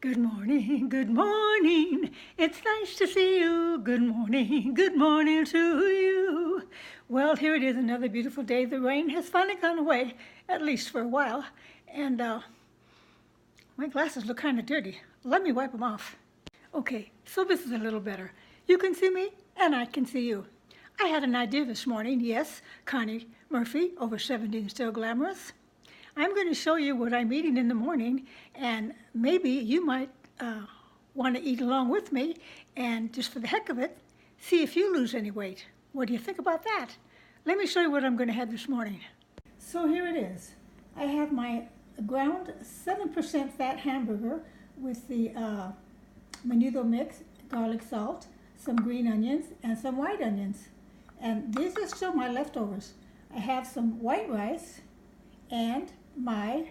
Good morning, it's nice to see you. Good morning to you. Well, here it is, another beautiful day. The rain has finally gone away, at least for a while. And my glasses look kind of dirty. Let me wipe them off. Okay, so this is a little better. You can see me, and I can see you. I had an idea this morning. Yes, Connie Murphy, over 70 and still glamorous. I'm going to show you what I'm eating in the morning, and maybe you might want to eat along with me, and just for the heck of it, see if you lose any weight. What do you think about that? Let me show you what I'm going to have this morning. So here it is. I have my ground 7% fat hamburger with the menudo mix, garlic salt, some green onions, and some white onions. And these are still my leftovers. I have some white rice and my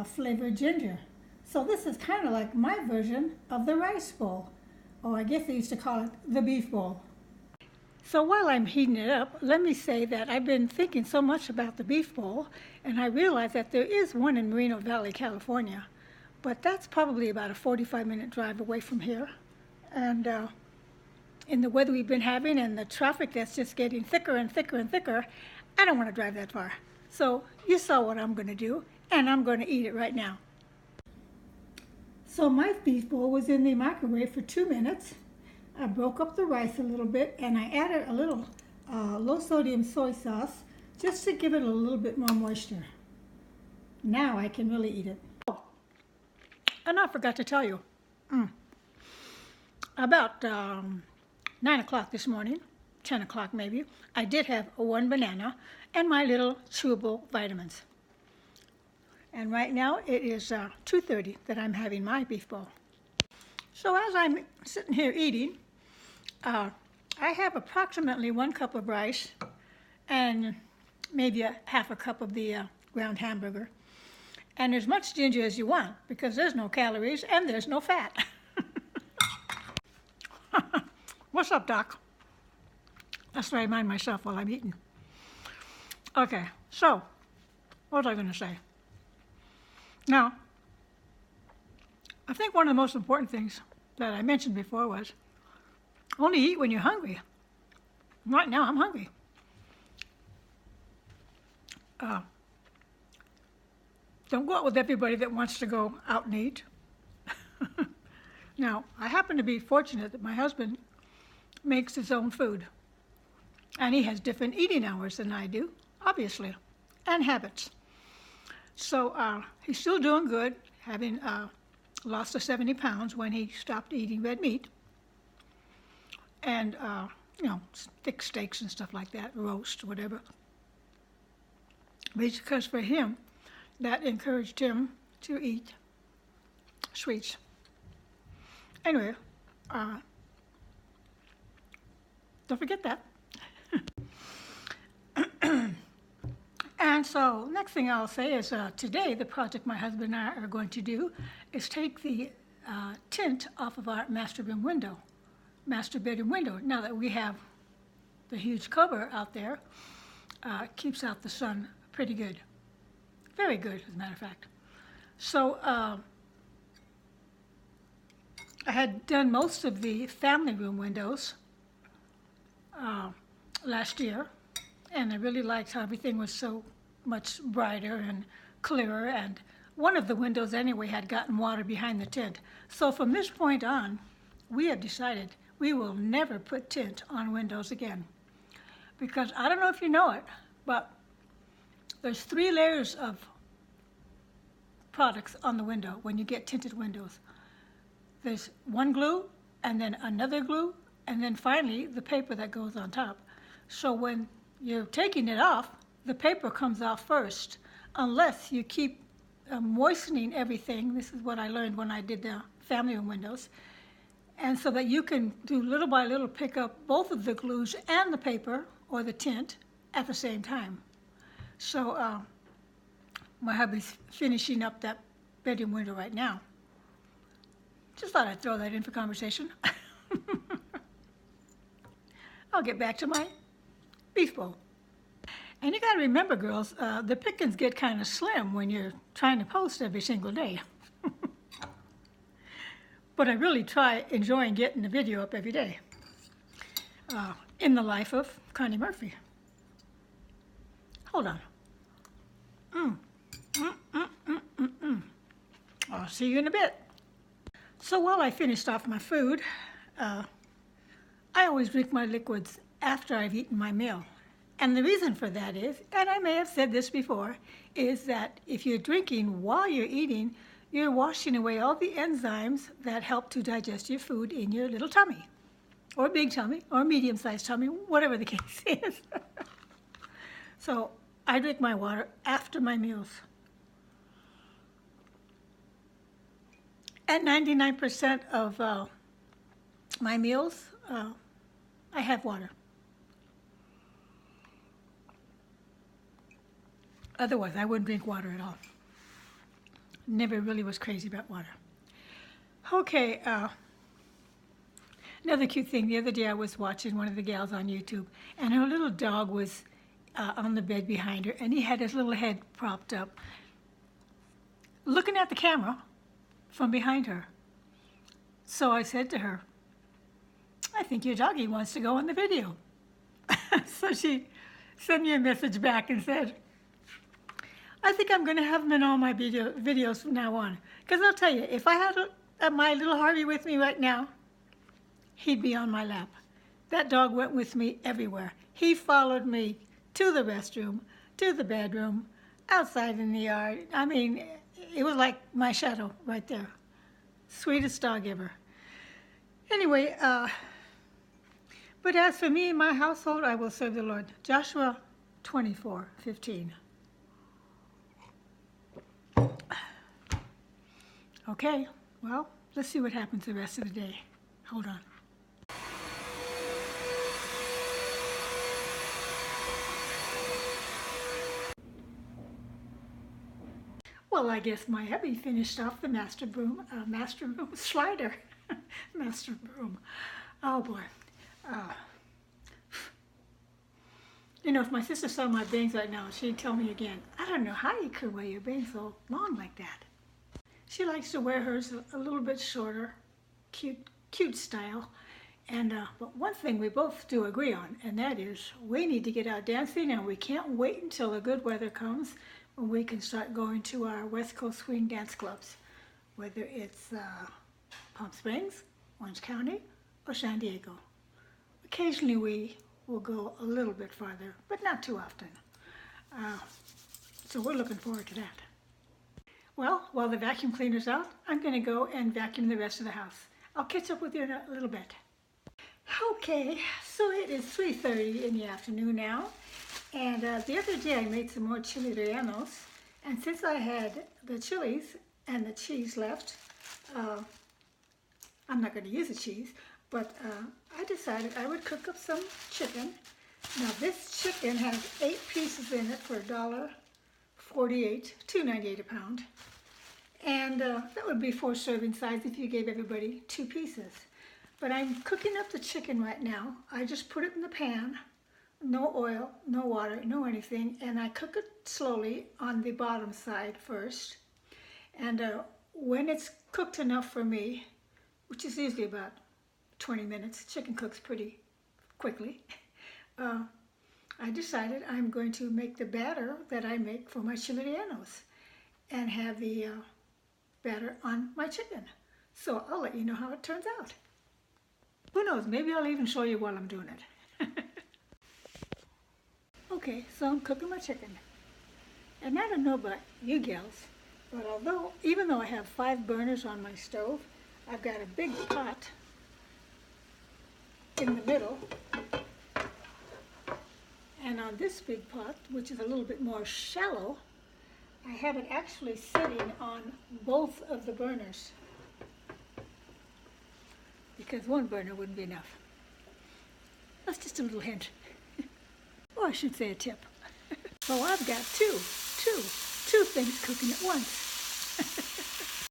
flavored ginger. So this is kind of like my version of the rice bowl, or I guess they used to call it the beef bowl. So while I'm heating it up, let me say that I've been thinking so much about the beef bowl, and I realized that there is one in Moreno Valley, California, but that's probably about a 45-minute drive away from here. And in the weather we've been having and the traffic that's just getting thicker and thicker and thicker, I don't want to drive that far. So you saw what I'm going to do, and I'm going to eat it right now. So my beef bowl was in the microwave for 2 minutes. I broke up the rice a little bit, and I added a little low-sodium soy sauce just to give it a little bit more moisture. Now I can really eat it. Oh, and I forgot to tell you, about 9 o'clock this morning, 10 o'clock maybe, I did have one banana and my little chewable vitamins. And right now it is 2:30 that I'm having my beef bowl. So as I'm sitting here eating, I have approximately 1 cup of rice and maybe half a cup of the ground hamburger. And as much ginger as you want, because there's no calories and there's no fat. What's up, Doc? That's what I remind myself while I'm eating. Okay, so what was I going to say? Now, I think one of the most important things that I mentioned before was only eat when you're hungry. Right now, I'm hungry. Don't go out with everybody that wants to go out and eat. Now, I happen to be fortunate that my husband makes his own food. And he has different eating hours than I do, obviously, and habits. So he's still doing good, having lost the 70 pounds when he stopped eating red meat. And, thick steaks and stuff like that, roast, whatever. Because for him, that encouraged him to eat sweets. Anyway, don't forget that. And so next thing I'll say is today the project my husband and I are going to do is take the tint off of our master bedroom window. Now that we have the huge cover out there, keeps out the sun pretty good. Very good, as a matter of fact. So I had done most of the family room windows last year, and I really liked how everything was so much brighter and clearer, and one of the windows anyway had gotten water behind the tint. So from this point on, we have decided we will never put tint on windows again. Because I don't know if you know it, but there's 3 layers of products on the window when you get tinted windows. There's one glue, and then another glue, and then finally the paper that goes on top. So when you're taking it off, the paper comes off first, unless you keep moistening everything. This is what I learned when I did the family room windows. And so that you can do little by little pick up both of the glues and the paper or the tint at the same time. So my hubby's finishing up that bedroom window right now. Just thought I'd throw that in for conversation. I'll get back to my beef bowl. And you got to remember, girls, the pickings get kind of slim when you're trying to post every single day. but I really try enjoying getting the video up every day. In the life of Connie Murphy. Hold on. I'll see you in a bit. So while I finished off my food, I always drink my liquids after I've eaten my meal. And the reason for that is, and I may have said this before, is that if you're drinking while you're eating, you're washing away all the enzymes that help to digest your food in your little tummy, or big tummy, or medium-sized tummy, whatever the case is. So I drink my water after my meals. At 99% of my meals, I have water. Otherwise, I wouldn't drink water at all. Never really was crazy about water. Okay, another cute thing. The other day I was watching one of the gals on YouTube, and her little dog was on the bed behind her, and he had his little head propped up, looking at the camera from behind her. So I said to her, I think your doggy wants to go in the video. So she sent me a message back and said, I think I'm going to have him in all my videos from now on. Because I'll tell you, if I had my little Harvey with me right now, he'd be on my lap. That dog went with me everywhere. He followed me to the restroom, to the bedroom, outside in the yard. I mean, it was like my shadow right there. Sweetest dog ever. Anyway, but as for me and my household, I will serve the Lord. Joshua 24:15. Okay, well, let's see what happens the rest of the day. Hold on. Well, I guess my hubby finished off the master broom slider. Master broom. Oh boy. You know, if my sister saw my bangs right now, she'd tell me again, I don't know how you could wear your bangs so long like that. She likes to wear hers a little bit shorter, cute style. And but one thing we both do agree on, and that is we need to get out dancing, and we can't wait until the good weather comes when we can start going to our West Coast swing dance clubs, whether it's Palm Springs, Orange County, or San Diego. Occasionally we will go a little bit farther, but not too often. So we're looking forward to that. Well, while the vacuum cleaner's out, I'm going to go and vacuum the rest of the house. I'll catch up with you in a little bit. Okay, so it is 3:30 in the afternoon now, and the other day I made some more chili rellenos, and since I had the chilies and the cheese left, I'm not going to use the cheese, but I decided I would cook up some chicken. Now this chicken has 8 pieces in it for $1.48, $2.98 a pound. And that would be 4 serving size if you gave everybody 2 pieces. But I'm cooking up the chicken right now. I just put it in the pan, no oil, no water, no anything, and I cook it slowly on the bottom side first. And when it's cooked enough for me, which is usually about 20 minutes, chicken cooks pretty quickly, I decided I'm going to make the batter that I make for my chili rellenos and have the batter on my chicken. So I'll let you know how it turns out. Who knows, maybe I'll even show you while I'm doing it. Okay, so I'm cooking my chicken. And I don't know about you gals, but even though I have 5 burners on my stove, I've got a big pot in the middle. And on this big pot, which is a little bit more shallow, I have it actually sitting on both of the burners, because one burner wouldn't be enough. That's just a little hint. Or I should say a tip. So I've got two things cooking at once.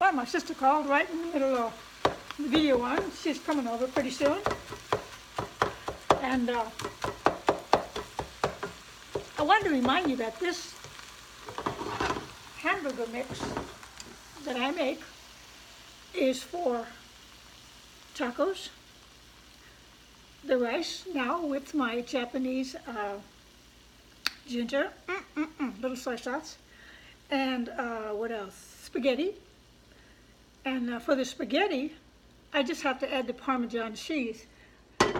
Well, my sister called right in the middle of the video on. She's coming over pretty soon. And I wanted to remind you that this hamburger mix that I make is for tacos. The rice now with my Japanese ginger, little soy sauce, and what else? Spaghetti. And for the spaghetti, I just have to add the Parmesan cheese,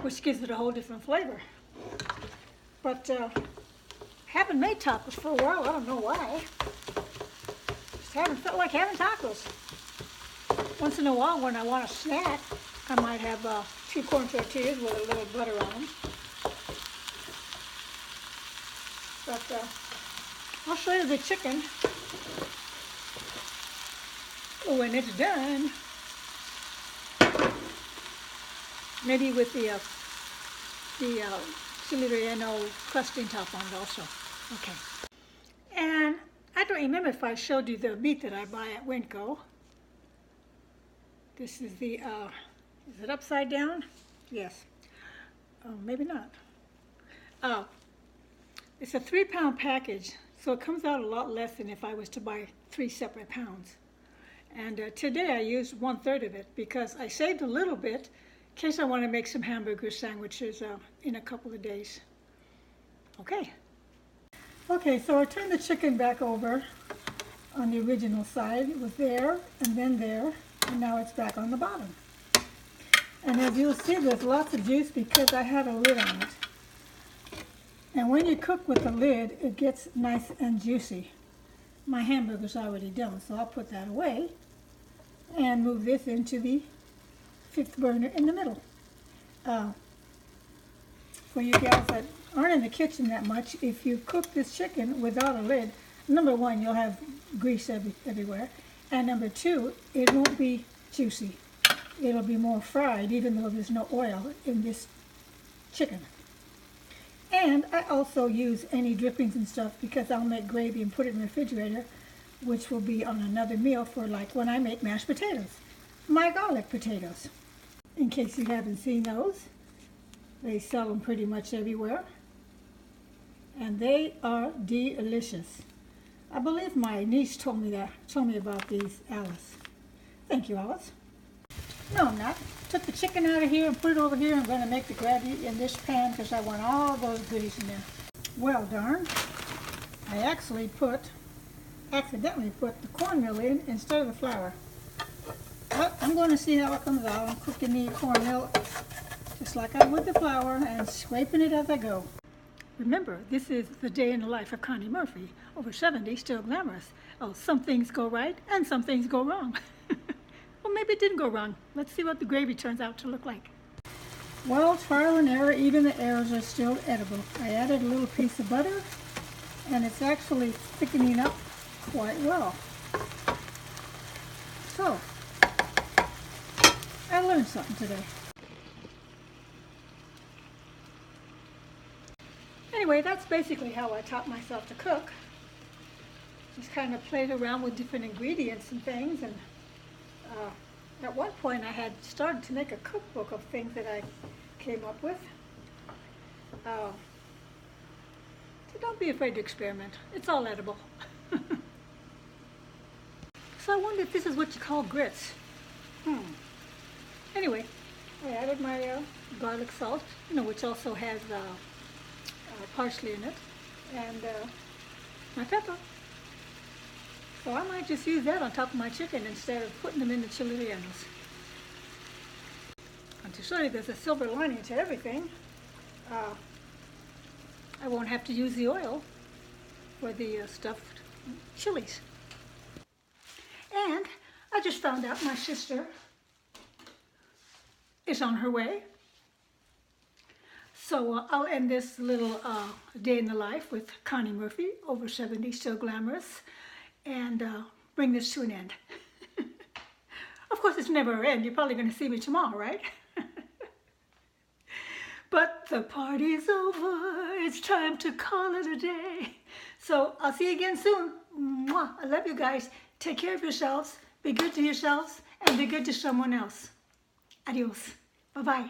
which gives it a whole different flavor. But haven't made tacos for a while. I don't know why. Just haven't felt like having tacos. Once in a while, when I want a snack, I might have 2 corn tortillas with a little butter on them. But I'll show you the chicken when it's done. Maybe with the chili relleno crusting top on it also. Okay. And I don't remember if I showed you the meat that I buy at Winco. This is the, is it upside down? Yes. Oh, maybe not. It's a 3-pound package, so it comes out a lot less than if I was to buy 3 separate pounds. And today I used 1/3 of it because I saved a little bit in case I want to make some hamburger sandwiches in a couple of days. Okay. Okay, so I turned the chicken back over on the original side. It was there and then there, and now it's back on the bottom. And as you'll see, there's lots of juice because I had a lid on it. And when you cook with the lid, it gets nice and juicy. My hamburger's already done, so I'll put that away and move this into the 5th burner in the middle. For you gals that aren't in the kitchen that much, if you cook this chicken without a lid, number 1, you'll have grease everywhere, and number 2, it won't be juicy. It'll be more fried, even though there's no oil in this chicken. And I also use any drippings and stuff because I'll make gravy and put it in the refrigerator, which will be on another meal for like when I make mashed potatoes, my garlic potatoes. In case you haven't seen those, they sell them pretty much everywhere. And they are delicious. I believe my niece told me about these, Alice. Thank you, Alice. No, I'm not. Took the chicken out of here and put it over here. I'm going to make the gravy in this pan because I want all those goodies in there. Well, darn. I accidentally put the cornmeal in instead of the flour. But I'm going to see how it comes out. I'm cooking the cornmeal just like I would the flour and scraping it as I go. Remember, this is the day in the life of Connie Murphy, over 70, still glamorous. Oh, some things go right and some things go wrong. Well, maybe it didn't go wrong. Let's see what the gravy turns out to look like. Well, trial and error, even the errors are still edible. I added a little piece of butter, and it's actually thickening up quite well. So, I learned something today. Anyway, that's basically how I taught myself to cook. Just kind of played around with different ingredients and things, and at one point I had started to make a cookbook of things that I came up with. So don't be afraid to experiment. It's all edible. So I wonder if this is what you call grits. Anyway, I added my garlic salt, which also has parsley in it, and my pepper. So I might just use that on top of my chicken instead of putting them in the chili rellenos. And to show you there's a silver lining to everything, I won't have to use the oil for the stuffed chilies. And I just found out my sister is on her way. So I'll end this little day in the life with Connie Murphy, over 70, still glamorous, and bring this to an end. Of course, it's never an end. You're probably going to see me tomorrow, right? But the party's over. It's time to call it a day. So I'll see you again soon. Mwah. I love you guys. Take care of yourselves. Be good to yourselves and be good to someone else. Adios. Bye-bye.